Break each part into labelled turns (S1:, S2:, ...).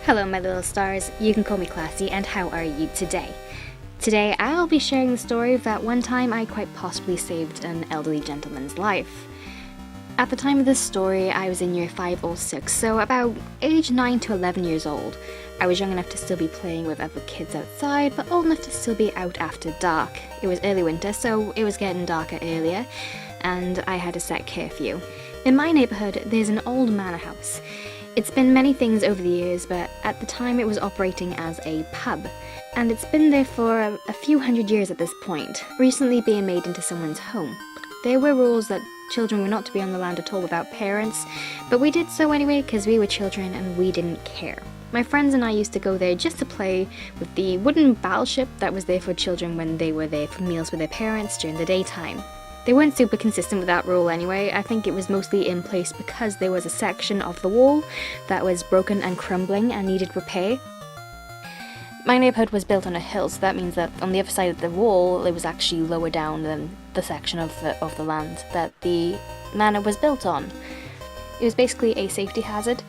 S1: Hello my little stars, you can call me Classy, and how are you today? Today I'll be sharing the story of that one time I quite possibly saved an elderly gentleman's life. At the time of this story I was in year 5 or 6, so about age 9 to 11 years old. I was young enough to still be playing with other kids outside, but old enough to still be out after dark. It was early winter, so it was getting darker earlier, and I had a set curfew. In my neighbourhood there's an old manor house. It's been many things over the years, but at the time it was operating as a pub. And it's been there for a few hundred years at this point, recently being made into someone's home. There were rules that children were not to be on the land at all without parents, but we did so anyway because we were children and we didn't care. My friends and I used to go there just to play with the wooden battleship that was there for children when they were there for meals with their parents during the daytime. They weren't super consistent with that rule anyway. I think it was mostly in place because there was a section of the wall that was broken and crumbling and needed repair. My neighbourhood was built on a hill, so that means that on the other side of the wall it was actually lower down than the section of the land that the manor was built on. It was basically a safety hazard.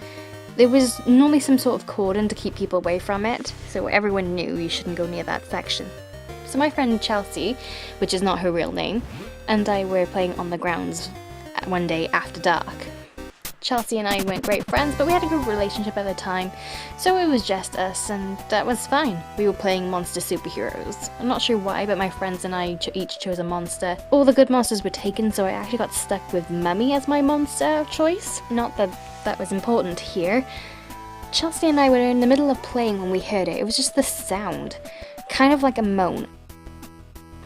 S1: There was normally some sort of cordon to keep people away from it, so everyone knew you shouldn't go near that section. So my friend Chelsea, which is not her real name, and I were playing on the grounds one day after dark. Chelsea and I weren't great friends, but we had a good relationship at the time, so it was just us, and that was fine. We were playing monster superheroes. I'm not sure why, but my friends and I each chose a monster. All the good monsters were taken, so I actually got stuck with Mummy as my monster of choice. Not that that was important here. Chelsea and I were in the middle of playing when we heard it. It was just the sound, kind of like a moan.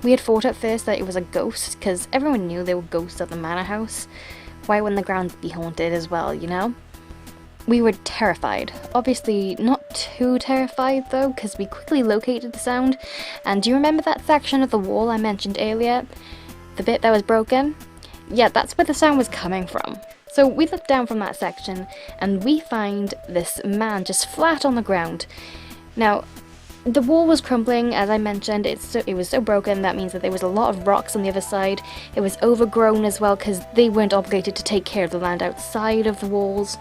S1: We had thought at first that it was a ghost, because everyone knew there were ghosts at the manor house. Why wouldn't the grounds be haunted as well, you know? We were terrified. Obviously not too terrified though, because we quickly located the sound. And do you remember that section of the wall I mentioned earlier? The bit that was broken? Yeah, that's where the sound was coming from. So we looked down from that section, and we find this man just flat on the ground. Now, the wall was crumbling, as I mentioned. It was so broken, that means that there was a lot of rocks on the other side. It was overgrown as well, because they weren't obligated to take care of the land outside of the walls.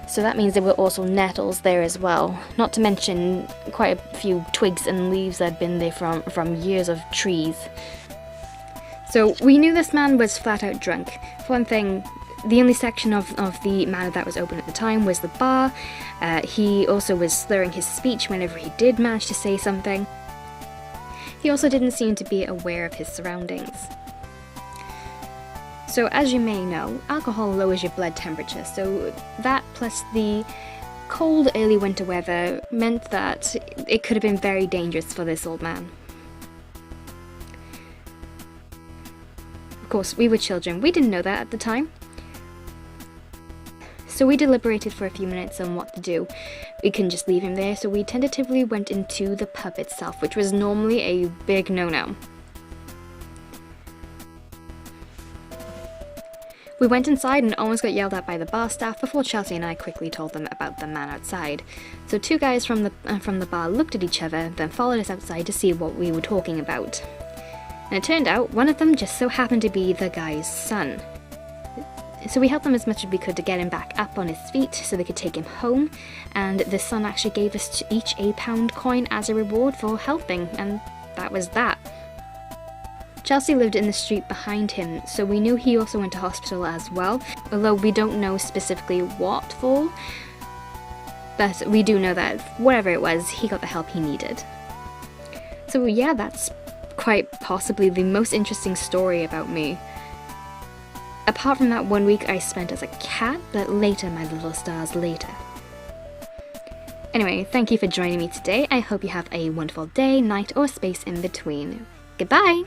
S1: So that means there were also nettles there as well. Not to mention quite a few twigs and leaves that had been there from years of trees. So we knew this man was flat out drunk. For one thing, the only section of the manor that was open at the time was the bar. He also was slurring his speech whenever he did manage to say something. He also didn't seem to be aware of his surroundings. So as you may know, alcohol lowers your blood temperature, so that plus the cold early winter weather meant that it could have been very dangerous for this old man. Of course, we were children. We didn't know that at the time. So we deliberated for a few minutes on what to do. We couldn't just leave him there, so we tentatively went into the pub itself, which was normally a big no-no. We went inside and almost got yelled at by the bar staff before Chelsea and I quickly told them about the man outside. So two guys from the bar looked at each other, then followed us outside to see what we were talking about. And it turned out one of them just so happened to be the guy's son. So we helped them as much as we could to get him back up on his feet so they could take him home, and the son actually gave us each a £1 coin as a reward for helping, and that was that. Chelsea lived in the street behind him, so we knew he also went to hospital as well, although we don't know specifically what for, but we do know that whatever it was, he got the help he needed. So yeah, that's quite possibly the most interesting story about me. Apart from that 1 week I spent as a cat, but later, my little stars, later. Anyway, thank you for joining me today. I hope you have a wonderful day, night, or space in between. Goodbye!